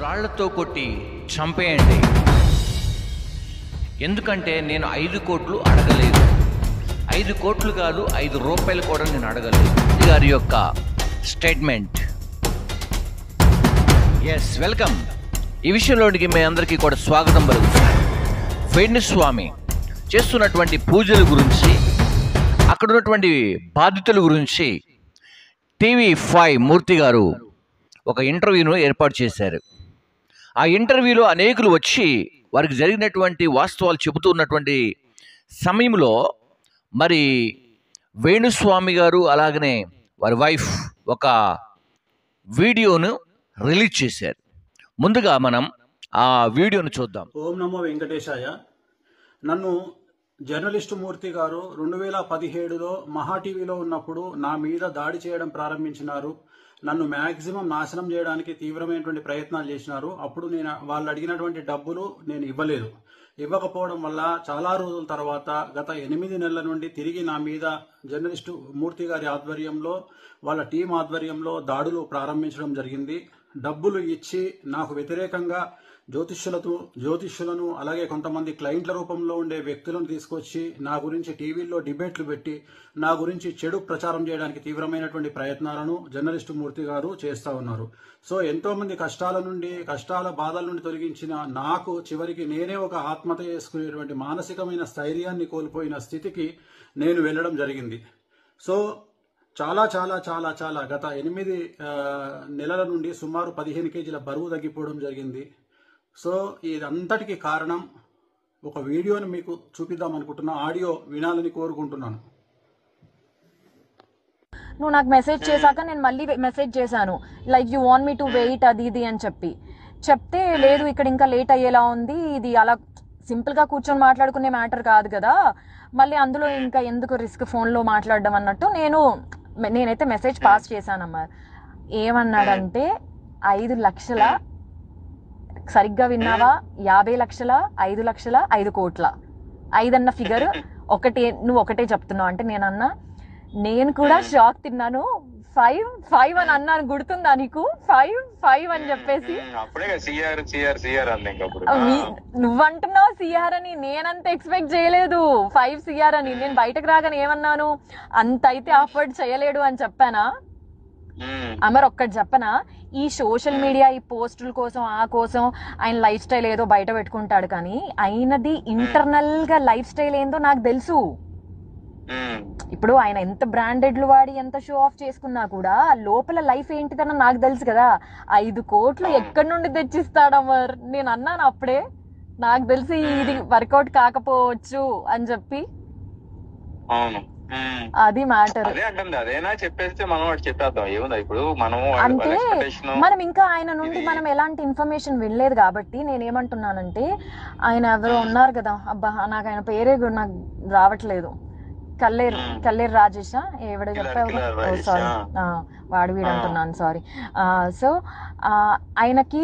రాళ్లతో కొట్టి చంపేయండి. ఎందుకంటే నేను 5 కోట్లు అడగలేదు. 5 కోట్లు కాదు, 5 రూపాయలు కూడా నేను అడగలేదు. గారి యొక్క స్టేట్మెంట్. Yes, welcome. ఈ విషయంలోనికి మీ అందరికీ కూడా స్వాగతం పలుకుతున్నాను. వేణుస్వామి చేస్తున్నటువంటి పూజల గురించి, అక్కడ ఉన్నటువంటి బాధితుల గురించి TV5 మూర్తి గారు ఒక ఇంటర్వ్యూను ఏర్పాటు చేశారు. ఆ ఇంటర్వ్యూలో అనేకులు వచ్చి వారికి జరిగినటువంటి వాస్తవాలు చెబుతూ ఉన్నటువంటి సమయంలో మరి వేణుస్వామి గారు అలాగనే వారి వైఫ్ ఒక వీడియోను రిలీజ్ చేశారు. ముందుగా మనం ఆ వీడియోను చూద్దాం. ఓం నమో వెంకటేశాయ. నన్ను జర్నలిస్టు మూర్తి గారు 2017లో మహా టీవీలో ఉన్నప్పుడు నా మీద దాడి చేయడం ప్రారంభించినారు. నన్ను మ్యాక్సిమం నాశనం చేయడానికి తీవ్రమైనటువంటి ప్రయత్నాలు చేసినారు. అప్పుడు నేను వాళ్ళు అడిగినటువంటి డబ్బులు నేను ఇవ్వలేదు. ఇవ్వకపోవడం వల్ల చాలా రోజుల తర్వాత గత 8 నెలల నుండి తిరిగి నా మీద జర్నలిస్టు మూర్తి గారి ఆధ్వర్యంలో, వాళ్ళ టీం ఆధ్వర్యంలో దాడులు ప్రారంభించడం జరిగింది. డబ్బులు ఇచ్చి నాకు వ్యతిరేకంగా జ్యోతిష్యులను అలాగే కొంతమంది క్లయింట్ల రూపంలో ఉండే వ్యక్తులను తీసుకొచ్చి నా గురించి టీవీల్లో డిబేట్లు పెట్టి నా గురించి చెడు ప్రచారం చేయడానికి తీవ్రమైనటువంటి ప్రయత్నాలను జర్నలిస్టు మూర్తి గారు చేస్తూ ఉన్నారు. సో ఎంతో మంది కష్టాల బాధల నుండి తొలగించిన నాకు చివరికి నేనే ఒక ఆత్మహత్య చేసుకునేటువంటి మానసికమైన స్థైర్యాన్ని కోల్పోయిన స్థితికి నేను వెళ్ళడం జరిగింది. సో చాలా చాలా చాలా చాలా గత 8 నెలల నుండి సుమారు 15 కేజీల బరువు తగ్గిపోవడం జరిగింది. సో ఇదంతటికి కారణం ఒక వీడియోని మీకు చూపిద్దాం అనుకుంటున్నా. ఆడియో వినాలని కోరుకుంటున్నాను. నువ్వు నాకు మెసేజ్ చేశాక నేను మళ్ళీ మెసేజ్ చేశాను, like you want me to wait అది ఇది అని చెప్తే లేదు ఇక్కడ ఇంకా లేట్ అయ్యేలా ఉంది, ఇది అలా సింపుల్గా కూర్చొని మాట్లాడుకునే మ్యాటర్ కాదు కదా, మళ్ళీ అందులో ఇంకా ఎందుకు రిస్క్ ఫోన్లో మాట్లాడడం అన్నట్టు నేనైతే మెసేజ్ పాస్ చేశానమ్మా. ఏమన్నాడంటే 5 లక్షల, సరిగ్గా విన్నావా, 50 లక్షల, 5 లక్షల, 5 కోట్ల, 5 అన్న ఫిగర్ నువ్వు ఒకటే చెప్తున్నావు అంటే నేనన్నా, నేను కూడా షాక్ తిన్నాను. 5 అని అన్నాను, గుర్తుందా నీకు? 5 అని చెప్పేసి నువ్వంటున్నావు సిఆర్ అని, నేనంత ఎక్స్పెక్ట్ చేయలేదు 5 సిఆర్ అని. నేను బయటకు రాగానే ఏమన్నాను, అంత అయితే అఫోర్డ్ చేయలేడు అని చెప్పానా? అమర్ ఒక్కటి చెప్పనా, ఈ సోషల్ మీడియా ఈ పోస్టుల కోసం ఆ కోసం ఆయన లైఫ్ స్టైల్ ఏదో బయట పెట్టుకుంటాడు, కానీ ఆయనది ఇంటర్నల్ గా లైఫ్ స్టైల్ ఏందో నాకు తెలుసు. ఇప్పుడు ఆయన ఎంత బ్రాండెడ్లు వాడి ఎంత షో ఆఫ్ చేసుకున్నా కూడా లోపల లైఫ్ ఏంటిదన్న నాకు తెలుసు కదా. 5 కోట్లు ఎక్కడి నుండి తెచ్చిస్తాడు అమర్? నేను అన్నాను అప్పుడే, నాకు తెలిసి ఇది వర్కౌట్ కాకపోవచ్చు అని చెప్పి. అది మ్యాటర్. అంటే మనం ఇంకా ఆయన నుండి మనం ఎలాంటి ఇన్ఫర్మేషన్ వినలేదు కాబట్టి నేనేమంటున్నానంటే, ఆయన ఎవరో ఉన్నారు కదా, అబ్బా నాకు ఆయన పేరే నాకు రావట్లేదు, కల్లేరు రాజేషా ఎవడో చెప్పావు, సారీ వాడు వీడు అంటున్నాను, సారీ. సో ఆయనకి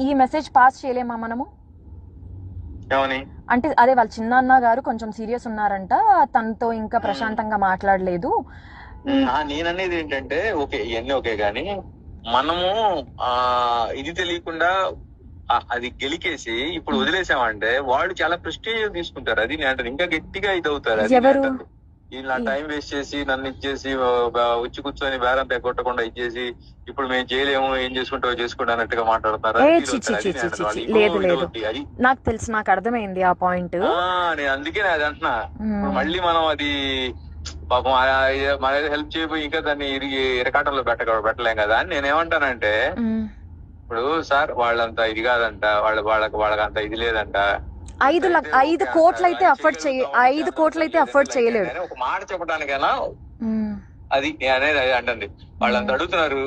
ఈ మెసేజ్ పాస్ చేయలేమా మనము? అంటే అదే వాళ్ళ చిన్నాన్న గారు కొంచెం సీరియస్ ఉన్నారంట, తనతో ఇంకా ప్రశాంతంగా మాట్లాడలేదు. నేననేది ఏంటంటే, ఓకే ఇవన్నీ ఓకే గానీ మనము ఇది తెలియకుండా అది గెలికేసి ఇప్పుడు వదిలేసామంటే వాళ్ళు చాలా ప్రెస్టీజ్ తీసుకుంటారు. అది నేను అంటే ఇంకా గట్టిగా ఇది అవుతారు. ఇలా టైం వేస్ట్ చేసి నన్ను ఇచ్చేసి వచ్చి కూర్చొని బేరం కొట్టకుండా ఇచ్చేసి ఇప్పుడు మేము చేయలేము, ఏం చేసుకుంటావు చేసుకుంటా అన్నట్టుగా మాట్లాడతారు. నాకు తెలుసు, నాకు అర్థమైంది ఆ పాయింట్. నేను అందుకే అది అంటున్నా. మళ్ళీ మనం అది పాపం మన హెల్ప్ చేయబోయి ఇంకా దాన్ని ఇరకాటంలో పెట్టలేం కదా అని నేనేమంటానంటే, ఇప్పుడు సార్ వాళ్ళంతా ఇది కాదంట, వాళ్ళకంత ఇది లేదంట. 5 కోట్లు అయితే అఫోర్డ్ చేయలేడు. ఒక మాట చెప్పడానికైనా అది అనేది అది అంటుంది. వాళ్ళంతా అడుగుతున్నారు,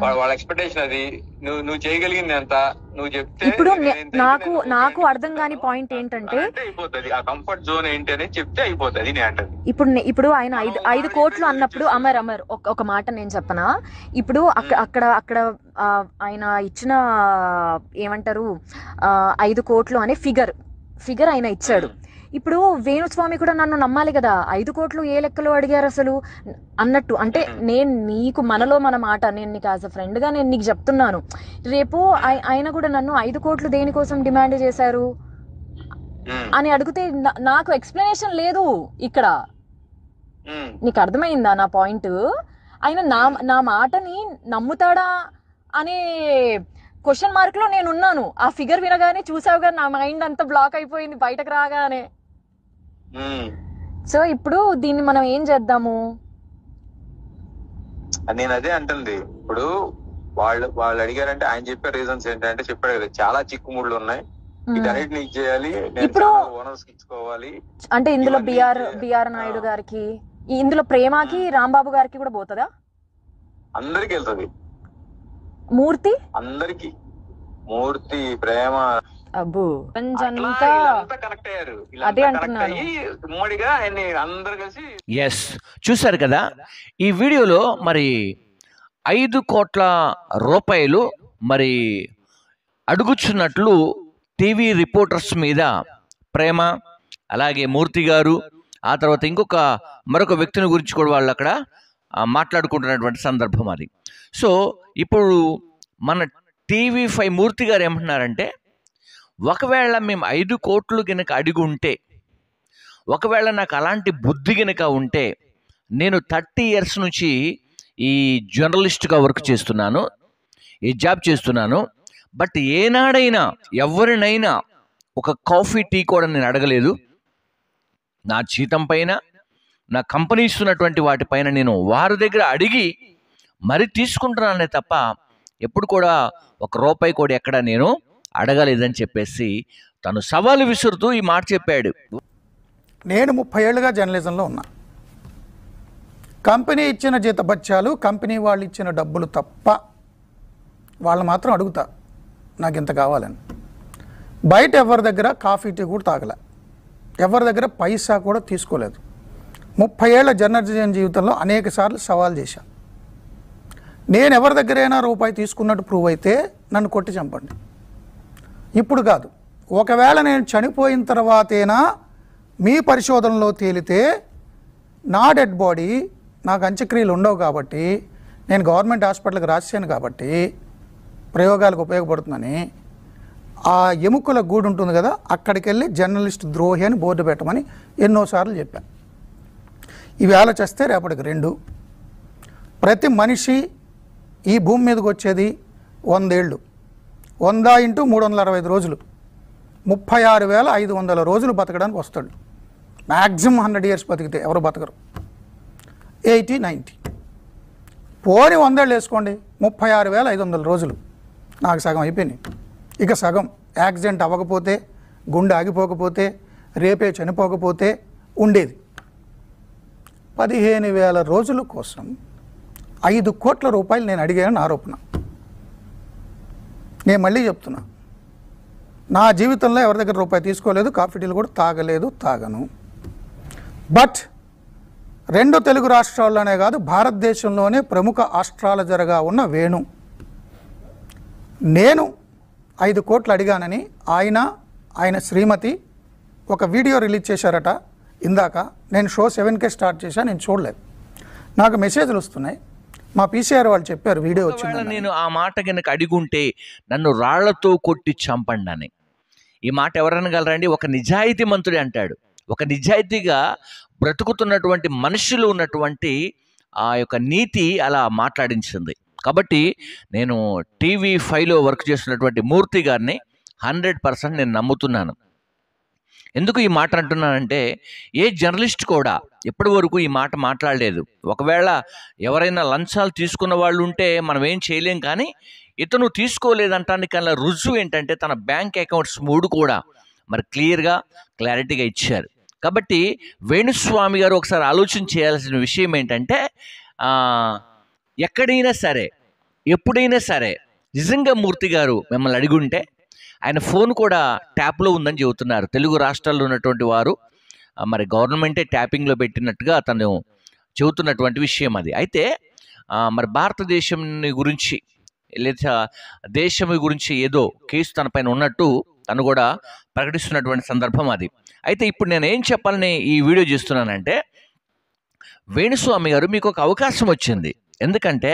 వాళ్ళ ఎక్స్పెక్టేషన్ అది. నువ్వు చేయగలిగింది ఎంత నువ్వు చెప్తే. ఇప్పుడు నాకు అర్థం కాని పాయింట్ ఏంటంటే, అయిపోతుంది ఆ కంఫర్ట్ జోన్ ఏంటి అనేది చెప్తే అయిపోతుంది. నేను అంటుంది ఇప్పుడు ఆయన 5 కోట్లు అన్నప్పుడు అమర్ ఒక మాట నేను చెప్పనా, ఇప్పుడు అక్కడ ఆయన ఇచ్చిన ఏమంటారు 5 కోట్లు అనే ఫిగర్ ఆయన ఇచ్చాడు. ఇప్పుడు వేణుస్వామి కూడా నన్ను నమ్మాలి కదా, 5 కోట్లు ఏ లెక్కలో అడిగారు అసలు అన్నట్టు. అంటే నేను నీకు మనలో మన మాట, నేను నీకు యాజ్ అ ఫ్రెండ్గా నేను నీకు చెప్తున్నాను. రేపు ఆయన కూడా నన్ను 5 కోట్లు దేనికోసం డిమాండ్ చేశారు అని అడిగితే నాకు ఎక్స్ప్లెనేషన్ లేదు ఇక్కడ. నీకు అర్థమైందా నా పాయింట్? ఆయన నా మాటని నమ్ముతాడా అనే క్వశ్చన్ మార్క్ లో నేను ఉన్నాను. ఆ ఫిగర్ వినగానే చూసావుగా నా మైండ్ అంతా బ్లాక్ అయిపోయింది బయటకు రాగానే. సో ఇప్పుడు దీన్ని మనం ఏం చేద్దాము? నేను అదే అంటుంది. ఇప్పుడు వాళ్ళు అడిగారంటే ఆయన చెప్పే రీజన్స్ ఏంటంటే చెప్పాడు చాలా చిక్కుముళ్ళు ఉన్నాయి, వీటన్నిటిని ఇచ్చేయాలి, ఇప్పుడు ఓనర్స్ ఇచ్చుకోవాలి. అంటే ఇందులో బిఆర్ నాయుడు గారికి, ఇందులో ప్రేమకి రాంబాబు గారికి కూడా పోతుందా? అందరికి వెళ్తుంది. మూర్తి అందరికి, మూర్తి, ప్రేమ, అబ్బు కనెక్ట్ అయ్యారు. అదే అంటున్నాను, ఉమ్మడిగా ఆయన్ని అందరు కలిసి. ఎస్, చూశారు కదా ఈ వీడియోలో. మరి 5 కోట్ల రూపాయలు మరి అడుగుచున్నట్లు టీవీ రిపోర్టర్స్ మీద ప్రేమ, అలాగే మూర్తి గారు, ఆ తర్వాత మరొక వ్యక్తిని గురించి కూడా వాళ్ళు అక్కడ మాట్లాడుకుంటున్నటువంటి సందర్భం అది. సో ఇప్పుడు మన TV5 మూర్తి గారు ఏమంటున్నారంటే, ఒకవేళ మేము 5 కోట్లు గనక అడిగి ఉంటే, ఒకవేళ నాకు అలాంటి బుద్ధి గనక ఉంటే, నేను 30 ఇయర్స్ నుంచి ఈ జర్నలిస్ట్గా వర్క్ చేస్తున్నాను, ఈ జాబ్ చేస్తున్నాను. బట్ ఏనాడైనా ఎవరినైనా ఒక కాఫీ టీ కూడా నేను అడగలేదు. నా జీతం పైన, నా కంపెనీ ఇస్తున్నటువంటి వాటిపైన నేను వారి దగ్గర అడిగి మరి తీసుకుంటున్నానే తప్ప ఎప్పుడు కూడా 1 రూపాయి కూడా ఎక్కడ నేను అడగలేదని చెప్పేసి తను సవాలు విసురుతూ ఈ మాట చెప్పాడు. నేను 30 ఏళ్ళుగా జర్నలిజంలో ఉన్నా. కంపెనీ ఇచ్చిన జీతభత్యాలు, కంపెనీ వాళ్ళు ఇచ్చిన డబ్బులు తప్ప వాళ్ళు మాత్రం అడుగుతా నాకు ఇంత కావాలని. బయట ఎవరి దగ్గర కాఫీ టీ కూడా తాగలే, ఎవరి దగ్గర పైసా కూడా తీసుకోలేదు. 30 ఏళ్ల జర్నలిజం జీవితంలో అనేక సార్లు సవాల్ చేశా. నేను ఎవరి దగ్గరైనా రూపాయి తీసుకున్నట్టు ప్రూవ్ అయితే నన్ను కొట్టి చంపండి. ఇప్పుడు కాదు, ఒకవేళ నేను చనిపోయిన తర్వాతేనా మీ పరిశోధనలో తేలితే నా డెడ్ బాడీ, నాకు అంత్యక్రియలు ఉండవు కాబట్టి, నేను గవర్నమెంట్ హాస్పిటల్కి రాశాను కాబట్టి ప్రయోగాలకు ఉపయోగపడుతుందని ఆ ఎముకల గూడు ఉంటుంది కదా, అక్కడికి వెళ్ళి జర్నలిస్ట్ ద్రోహి అని బోర్డు పెట్టమని ఎన్నోసార్లు చెప్పాను. ఈవేళ చేస్తే రేపటికి 2. ప్రతి మనిషి ఈ భూమి మీదకి వచ్చేది 100 ఏళ్ళు, 100 × 365 రోజులు, 36,500 రోజులు బతకడానికి వస్తాడు. మ్యాక్సిమం 100 ఇయర్స్ బతికితే, ఎవరు బతకరు. 80, 90 పోని 100 ఏళ్ళు వేసుకోండి, 36,500 రోజులు. నాకు సగం అయిపోయినాయి. ఇక సగం యాక్సిడెంట్ అవ్వకపోతే, గుండె ఆగిపోకపోతే, రేపే చనిపోకపోతే ఉండేది. 15,000 రోజుల కోసం 5 కోట్ల రూపాయలు నేను అడిగానని ఆరోపణ. నేను మళ్ళీ చెప్తున్నా, నా జీవితంలో ఎవరి దగ్గర రూపాయి తీసుకోలేదు, కాఫీ టీలు కూడా తాగలేదు, తాగను. బట్ 2 తెలుగు రాష్ట్రాల్లోనే కాదు, భారతదేశంలోనే ప్రముఖ ఆస్ట్రాలజర్గా ఉన్న వేణు, నేను 5 కోట్లు అడిగానని ఆయన శ్రీమతి ఒక వీడియో రిలీజ్ చేశారట ఇందాక. నేను షో 7K స్టార్ట్ చేశాను, నేను చూడలేదు. నాకు మెసేజ్లు వస్తున్నాయి, మా PCR వాళ్ళు చెప్పారు వీడియో వచ్చింది. నేను ఆ మాట కనుక అడిగుంటే నన్ను రాళ్లతో కొట్టి చంపండి అని. ఈ మాట ఎవరనగలరండి? ఒక నిజాయితీ మంతుడే అంటాడు. ఒక నిజాయితీగా బ్రతుకుతున్నటువంటి మనుషులు ఉన్నటువంటి ఆ యొక్క నీతి అలా మాట్లాడించింది. కాబట్టి నేను TV5లో వర్క్ చేస్తున్నటువంటి మూర్తి గారిని 100% నేను నమ్ముతున్నాను. ఎందుకు ఈ మాట అంటున్నానంటే, ఏ జర్నలిస్ట్ కూడా ఇప్పటి వరకు ఈ మాట మాట్లాడలేదు. ఒకవేళ ఎవరైనా లంచాలు తీసుకున్న వాళ్ళు ఉంటే మనం ఏం చేయలేం, కానీ ఇతను తీసుకోలేదంటానికి అలా రుజువు ఏంటంటే తన బ్యాంక్ అకౌంట్స్ 3 కూడా మరి క్లారిటీగా ఇచ్చారు. కాబట్టి వేణుస్వామి గారు ఒకసారి ఆలోచన చేయాల్సిన విషయం ఏంటంటే, ఎక్కడైనా సరే, ఎప్పుడైనా సరే నిజంగా మూర్తి గారు మిమ్మల్ని అడిగి ఉంటే, ఆయన ఫోన్ కూడా ట్యాప్లో ఉందని చెబుతున్నారు. తెలుగు రాష్ట్రాల్లో ఉన్నటువంటి వారు మరి గవర్నమెంటే ట్యాపింగ్లో పెట్టినట్టుగా అతను చెబుతున్నటువంటి విషయం అది. అయితే మరి భారతదేశం గురించి లేదా దేశం గురించి ఏదో కేసు తన పైన ఉన్నట్టు తను కూడా ప్రకటిస్తున్నటువంటి సందర్భం అది. అయితే ఇప్పుడు నేను ఏం చెప్పాలని ఈ వీడియో చేస్తున్నానంటే, వేణుస్వామి గారు మీకు ఒక అవకాశం వచ్చింది. ఎందుకంటే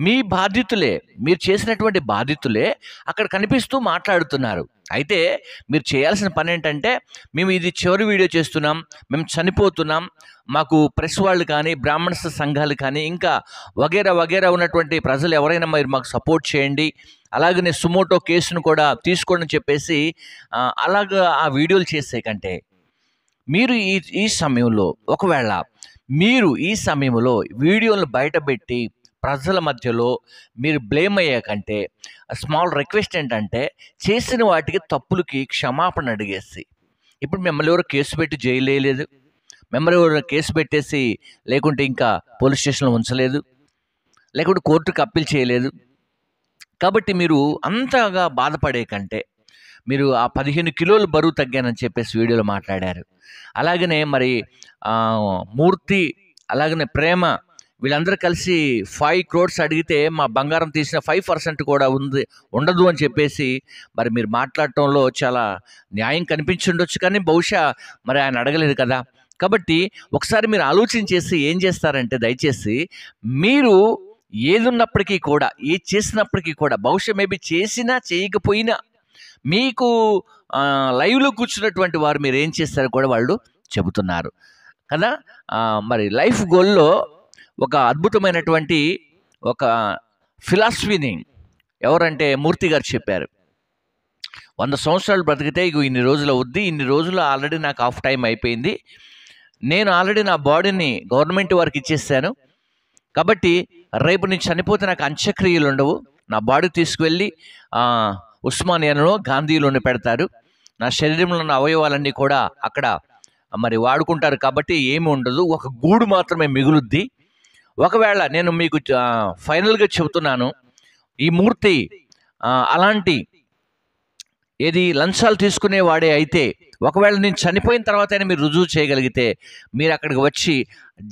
మీ బాధితులే, మీరు చేసినటువంటి బాధితులే అక్కడ కనిపిస్తూ మాట్లాడుతున్నారు. అయితే మీరు చేయాల్సిన పని ఏంటంటే, మేము ఇది చివరి వీడియో చేస్తున్నాం, మేము చనిపోతున్నాం, మాకు ప్రెస్ వాళ్ళు కానీ బ్రాహ్మణ సంఘాలు కానీ ఇంకా వగేరా వగేరా ఉన్నటువంటి ప్రజలు ఎవరైనా మీరు మాకు సపోర్ట్ చేయండి, అలాగనే సుమోటో కేసును కూడా తీసుకోండి అని చెప్పేసి అలాగా ఆ వీడియోలు చేసే కంటే మీరు ఈ సమయంలో ఒకవేళ మీరు ఈ సమయంలో వీడియోలను బయటపెట్టి ప్రజల మధ్యలో మీరు బ్లేమ్ అయ్యే కంటే స్మాల్ రిక్వెస్ట్ ఏంటంటే, చేసిన వాటికి తప్పులకి క్షమాపణ అడిగేసి, ఇప్పుడు మిమ్మల్ని ఎవరు కేసు పెట్టి జైలు వేయలేదు, మిమ్మల్ని ఎవరు కేసు పెట్టేసి లేకుంటే ఇంకా పోలీస్ స్టేషన్లో ఉంచలేదు, లేకుంటే కోర్టుకు అప్పీల్ చేయలేదు. కాబట్టి మీరు అంతగా బాధపడే కంటే మీరు ఆ 15 కిలోలు బరువు తగ్గానని చెప్పేసి వీడియోలో మాట్లాడారు. అలాగనే మరి మూర్తి, అలాగనే ప్రేమ, వీళ్ళందరూ కలిసి 5 crores అడిగితే మా బంగారం తీసిన 5% కూడా ఉండదు అని చెప్పేసి మరి మీరు మాట్లాడటంలో చాలా న్యాయం కనిపించుండొచ్చు, కానీ బహుశా మరి ఆయన అడగలేదు కదా. కాబట్టి ఒకసారి మీరు ఆలోచించేసి ఏం చేస్తారంటే, దయచేసి మీరు ఏది ఉన్నప్పటికీ కూడా, ఏది చేసినప్పటికీ కూడా, బహుశా మేబీ చేసినా చేయకపోయినా మీకు లైవ్లో కూర్చున్నటువంటి వారు మీరు ఏం చేస్తారో కూడా వాళ్ళు చెబుతున్నారు కదా. మరి లైఫ్ గోల్లో ఒక అద్భుతమైనటువంటి ఒక ఫిలాసఫీని ఎవరంటే మూర్తి గారు చెప్పారు. 100 సంవత్సరాలు బ్రతికితే ఇగో ఇన్ని రోజులు అవుద్ది, ఇన్ని రోజులు ఆల్రెడీ నాకు ఆఫ్ టైం అయిపోయింది, నేను ఆల్రెడీ నా బాడీని గవర్నమెంట్ వారికి ఇచ్చేసాను, కాబట్టి రేపు నేను చనిపోతే నాకు అంత్యక్రియలు ఉండవు, నా బాడీ తీసుకువెళ్ళి ఉస్మానియాలో గాంధీలోనే పెడతారు, నా శరీరంలో ఉన్న అవయవాలన్నీ కూడా అక్కడ మరి వాడుకుంటారు, కాబట్టి ఏమి ఉండదు, ఒక గూడు మాత్రమే మిగులుద్ది. ఒకవేళ నేను మీకు ఫైనల్గా చెబుతున్నాను, ఈ మూర్తి అలాంటి ఏది లంచాలు తీసుకునేవాడే అయితే, ఒకవేళ నేను చనిపోయిన తర్వాత అయినా మీరు రుజువు చేయగలిగితే మీరు అక్కడికి వచ్చి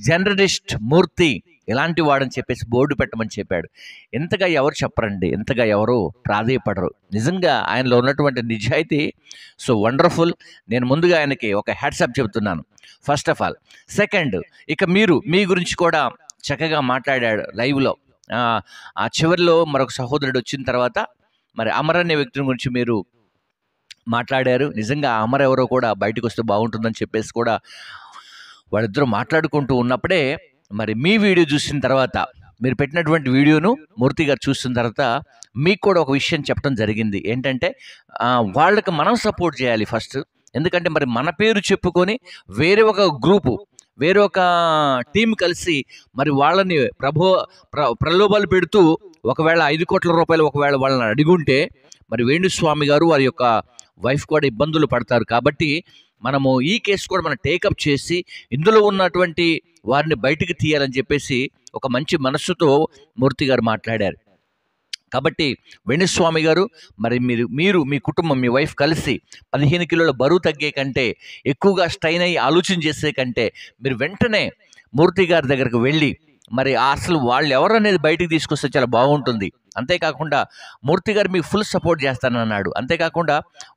జర్నలిస్ట్ మూర్తి ఇలాంటి వాడని చెప్పేసి బోర్డు పెట్టమని చెప్పాడు. ఎంతగా ఎవరు చెప్పరండి, ఎంతగా ఎవరు ప్రాధేయపడరు. నిజంగా ఆయనలో ఉన్నటువంటి నిజాయితీ సో వండర్ఫుల్. నేను ముందుగా ఆయనకి ఒక హ్యాట్సాప్ చెబుతున్నాను ఫస్ట్ ఆఫ్ ఆల్. సెకండ్, ఇక మీరు మీ గురించి కూడా చక్కగా మాట్లాడాడు లైవ్లో. ఆ చివరిలో మరొక సహోదరుడు వచ్చిన తర్వాత మరి అమర్ అనే వ్యక్తిని గురించి మీరు మాట్లాడారు. నిజంగా అమర్ ఎవరో కూడా బయటకు వస్తే బాగుంటుందని చెప్పేసి కూడా వాళ్ళిద్దరూ మాట్లాడుకుంటూ ఉన్నప్పుడే మరి మీ వీడియో చూసిన తర్వాత, మీరు పెట్టినటువంటి వీడియోను మూర్తి గారు చూసిన తర్వాత మీకు కూడా ఒక విషయం చెప్పడం జరిగింది. ఏంటంటే వాళ్ళకి మనం సపోర్ట్ చేయాలి ఫస్ట్. ఎందుకంటే మరి మన పేరు చెప్పుకొని వేరే ఒక గ్రూపు, వేరే ఒక టీం కలిసి మరి వాళ్ళని ప్రలోభాలు పెడుతూ ఒకవేళ 5 కోట్ల రూపాయలు ఒకవేళ వాళ్ళని అడిగుంటే మరి వేణుస్వామి గారు వారి యొక్క వైఫ్ కూడా ఇబ్బందులు పడతారు. కాబట్టి మనము ఈ కేసు కూడా మనం టేకప్ చేసి ఇందులో ఉన్నటువంటి వారిని బయటికి తీయాలని చెప్పేసి ఒక మంచి మనస్సుతో మూర్తి గారు మాట్లాడారు. కాబట్టి వేణుస్వామి గారు, మరి మీరు మీ కుటుంబం, మీ వైఫ్ కలిసి 15 కిలోల బరువు తగ్గే కంటే, ఎక్కువగా స్ట్రైన్ అయ్యి ఆలోచన చేసే కంటే మీరు వెంటనే మూర్తి గారి దగ్గరకు వెళ్ళి మరి అసలు వాళ్ళు ఎవరు అనేది బయటికి తీసుకొస్తే చాలా బాగుంటుంది. అంతేకాకుండా మూర్తి గారు మీకు ఫుల్ సపోర్ట్ చేస్తానన్నాడు. అంతేకాకుండా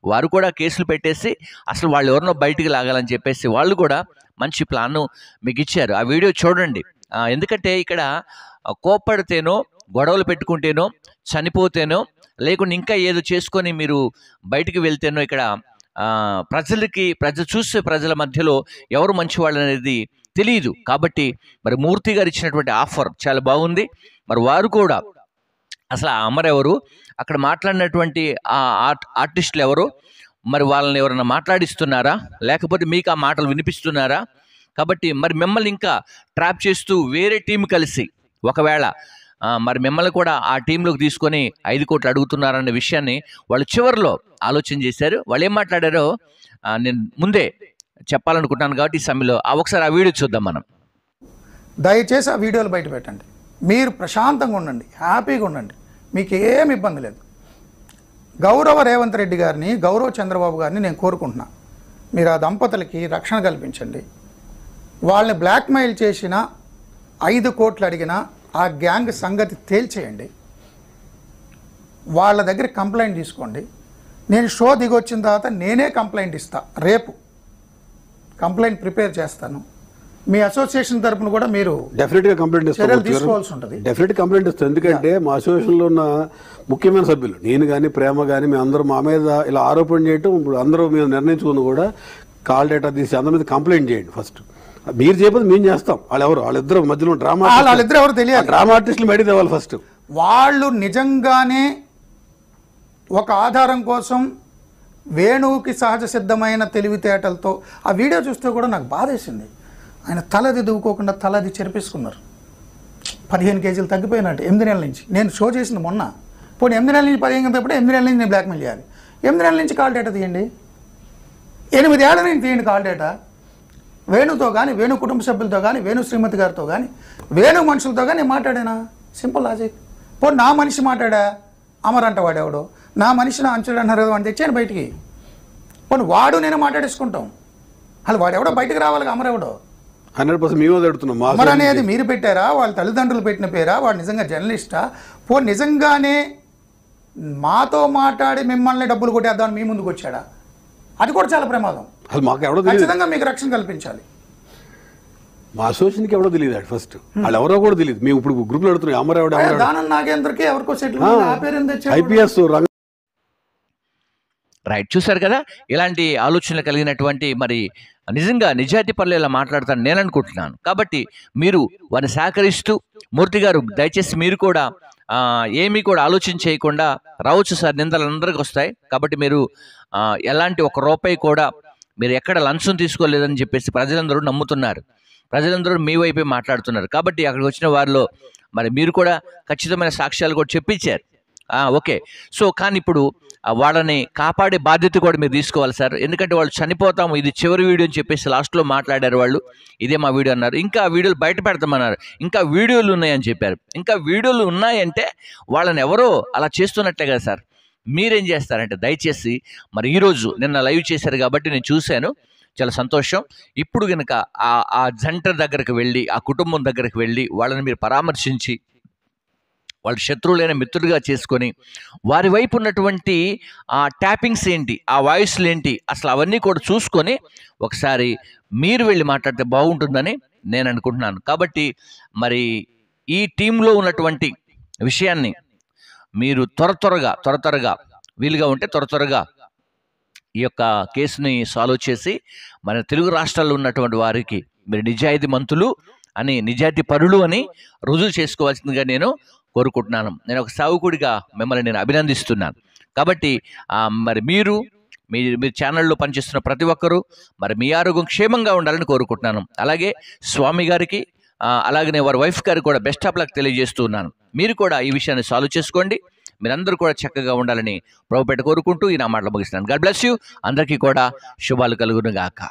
వారు కూడా కేసులు పెట్టేసి అసలు వాళ్ళు ఎవరినో బయటికి లాగాలని చెప్పేసి వాళ్ళు కూడా మంచి ప్లాన్ మీకు ఇచ్చారు. ఆ వీడియో చూడండి. ఎందుకంటే ఇక్కడ కోప్పడితేనో, గొడవలు పెట్టుకుంటేనో, చనిపోతేనో, లేకుండా ఇంకా ఏదో చేసుకొని మీరు బయటికి వెళ్తేనో ఇక్కడ ప్రజల మధ్యలో ఎవరు మంచివాళ్ళు అనేది తెలియదు. కాబట్టి మరి మూర్తి గారు ఇచ్చినటువంటి ఆఫర్ చాలా బాగుంది. మరి వారు కూడా అసలు ఆ అమర్ ఎవరు, అక్కడ మాట్లాడినటువంటి ఆ ఆర్టిస్టులు ఎవరు, మరి వాళ్ళని ఎవరైనా మాట్లాడిస్తున్నారా, లేకపోతే మీకు ఆ మాటలు వినిపిస్తున్నారా? కాబట్టి మరి మిమ్మల్ని ఇంకా ట్రాప్ చేస్తూ వేరే టీం కలిసి ఒకవేళ మరి మిమ్మల్ని కూడా ఆ టీంలోకి తీసుకొని 5 కోట్లు అడుగుతున్నారన్న విషయాన్ని వాళ్ళు చివరిలో ఆలోచన చేశారు. వాళ్ళు ఏం మాట్లాడారో నేను ముందే చెప్పాలనుకుంటున్నాను కాబట్టి ఈ సమయంలో ఒకసారి ఆ వీడియో చూద్దాం మనం. దయచేసి ఆ వీడియోలు బయట పెట్టండి. మీరు ప్రశాంతంగా ఉండండి, హ్యాపీగా ఉండండి, మీకు ఏమి ఇబ్బంది లేదు. గౌరవ రేవంత్ రెడ్డి గారిని, గౌరవ చంద్రబాబు గారిని నేను కోరుకుంటున్నా, మీరు ఆ దంపతులకి రక్షణ కల్పించండి. వాళ్ళని బ్లాక్మెయిల్ చేసిన 5 కోట్లు అడిగిన ఆ గ్యాంగ్ సంగతి తేల్చేయండి. వాళ్ళ దగ్గర కంప్లైంట్ తీసుకోండి. నేను షో దిగొచ్చిన తర్వాత నేనే కంప్లైంట్ ఇస్తా. రేపు కంప్లైంట్ ప్రిపేర్ చేస్తాను. మీ అసోసియేషన్ తరపున కూడా మీరు డెఫినెట్గా కంప్లైంట్ చర్యలు తీసుకోవాల్సి ఉంటుంది. డెఫినెట్ కంప్లైంట్ ఇస్తాను. ఎందుకంటే మా అసోసియేషన్లో ఉన్న ముఖ్యమైన సభ్యులు, నేను కానీ ప్రేమ కానీ, మేము అందరూ మా మీద ఇలా ఆరోపణ చేయటం, ఇప్పుడు అందరూ మేము నిర్ణయించుకుని కూడా కాల్ డేటా తీసి అందరి మీద కంప్లైంట్ చేయండి. ఫస్ట్ మీరు చెప్పేది మేము చేస్తాం. వాళ్ళిద్దరు మధ్యలో వాళ్ళిద్దరు ఎవరు తెలియాలి. డ్రామా ఆర్టిస్టులు బయట తేవాలి ఫస్ట్. వాళ్ళు నిజంగానే ఒక ఆధారం కోసం వేణువుకి సహజ సిద్ధమైన తెలివితేటలతో ఆ వీడియో చూస్తే కూడా నాకు బాధేసింది. ఆయన తలది దువ్వుకోకుండా తలది చెరిపేసుకున్నారు. 15 కేజీలు తగ్గిపోయినట్టు 8 నెలల నుంచి. నేను షో చేసింది మొన్న. పోనీ 8 నెలల నుంచి 15 తప్పితే 8 నెలల నుంచి నేను బ్లాక్మెయిల్ చేయాలి. 8 నెలల నుంచి కాల్ డేటా తీయండి. 8 ఏళ్ల నుంచి తీయండి కాల్ డేటా. వేణుతో కానీ, వేణు కుటుంబ సభ్యులతో కానీ, వేణు శ్రీమతి గారితో కానీ, వేణు మనుషులతో కానీ నేను మాట్లాడానా? Simple logic. పోనీ నా మనిషి మాట్లాడా? అమర్ అంట వాడెవడో, నా మనిషి నా అంచుడు అన్నారు కదా, వాడిని తెచ్చాను బయటికి. పోనీ వాడు నేను మాట్లాడేసుకుంటాం. అసలు వాడెవడో బయటకు రావాలి. అమర్ ఎవడో 100% మేము అడుగుతున్నాం. అమర్ అనేది మీరు పెట్టారా? వాళ్ళ తల్లిదండ్రులు పెట్టిన పేరా? వాడు నిజంగా జర్నలిస్టా? పోనీ నిజంగానే మాతో మాట్లాడి మిమ్మల్ని డబ్బులు కొట్టేద్దామని మీ ముందుకు వచ్చాడా? అది కూడా చాలా ప్రమాదం. అసలు మాకు ఎవడో ఖచ్చితంగా మీకు రక్షణ కల్పించాలి. మా అసోసియేషన్కి ఎవడో తెలియదు. ఫస్ట్ వాళ్ళు ఎవరో కూడా తెలియదు. మేము ఇప్పుడు గ్రూప్లో అడుగుతున్నాం. అమర్ ఎవడో దానం నాగేంద్రకి ఎవరికో సెటిల్ ఆ పేరు IPS రైట్, చూశారు కదా ఇలాంటి ఆలోచనలు కలిగినటువంటి మరి నిజంగా నిజాయితీ పనులు ఇలా మాట్లాడతాను నేను అనుకుంటున్నాను. కాబట్టి మీరు వారిని సహకరిస్తూ, మూర్తి గారు దయచేసి మీరు కూడా ఏమీ కూడా ఆలోచన చేయకుండా రావచ్చు సార్, నిందలు అందరికీ వస్తాయి. కాబట్టి మీరు ఎలాంటి ₹1 కూడా మీరు ఎక్కడ లంచం తీసుకోలేదని చెప్పేసి ప్రజలందరూ నమ్ముతున్నారు. ప్రజలందరూ మీ వైపే మాట్లాడుతున్నారు. కాబట్టి అక్కడికి వచ్చిన వారిలో మరి మీరు కూడా ఖచ్చితమైన సాక్ష్యాలు కూడా చెప్పించారు. ఓకే. సో కానీ ఇప్పుడు వాళ్ళని కాపాడే బాధ్యత కూడా మీరు తీసుకోవాలి సార్. ఎందుకంటే వాళ్ళు చనిపోతాము, ఇది చివరి వీడియో అని చెప్పేసి లాస్ట్లో మాట్లాడారు వాళ్ళు. ఇదే మా వీడియో అన్నారు. ఇంకా వీడియోలు బయట పెడతామన్నారు. ఇంకా వీడియోలు ఉన్నాయని చెప్పారు. ఇంకా వీడియోలు ఉన్నాయంటే వాళ్ళని ఎవరో అలా చేస్తున్నట్లే కదా సార్. మీరేం చేస్తారంటే దయచేసి మరి ఈరోజు నిన్న లైవ్ చేశారు కాబట్టి నేను చూశాను, చాలా సంతోషం. ఇప్పుడు కనుక ఆ జంట దగ్గరికి వెళ్ళి, ఆ కుటుంబం దగ్గరికి వెళ్ళి వాళ్ళని మీరు పరామర్శించి, వాళ్ళ శత్రువులైన మిత్రులుగా చేసుకొని, వారి వైపు ఉన్నటువంటి ఆ ట్యాపింగ్స్ ఏంటి, ఆ వాయిస్లు ఏంటి, అసలు అవన్నీ కూడా చూసుకొని ఒకసారి మీరు వెళ్ళి మాట్లాడితే బాగుంటుందని నేను అనుకుంటున్నాను. కాబట్టి మరి ఈ టీంలో ఉన్నటువంటి విషయాన్ని మీరు త్వరగా వీలుగా ఉంటే త్వరగా ఈ యొక్క కేసుని సాల్వ్ చేసి మన తెలుగు రాష్ట్రాల్లో ఉన్నటువంటి వారికి మీరు నిజాయితీ మంతులు అని, నిజాయితీ పరులు అని రుజువు చేసుకోవాల్సిందిగా నేను కోరుకుంటున్నాను. నేను ఒక సేవకుడిగా మిమ్మల్ని నేను అభినందిస్తున్నాను. కాబట్టి మరి మీరు ఛానల్లో పనిచేస్తున్న ప్రతి ఒక్కరూ మరి మీ ఆరోగ్యం క్షేమంగా ఉండాలని కోరుకుంటున్నాను. అలాగే స్వామి గారికి అలాగనే వారి వైఫ్ గారికి కూడా బెస్ట్ ఆఫ్ లక్ తెలియజేస్తున్నాను. మీరు కూడా ఈ విషయాన్ని సాల్వ్ చేసుకోండి. మీరందరూ కూడా చక్కగా ఉండాలని ప్రభుపేట కోరుకుంటూ ఈ నా మాటలు ముగిస్తున్నాను. God bless you. అందరికీ కూడా శుభాలు కలుగును గాక.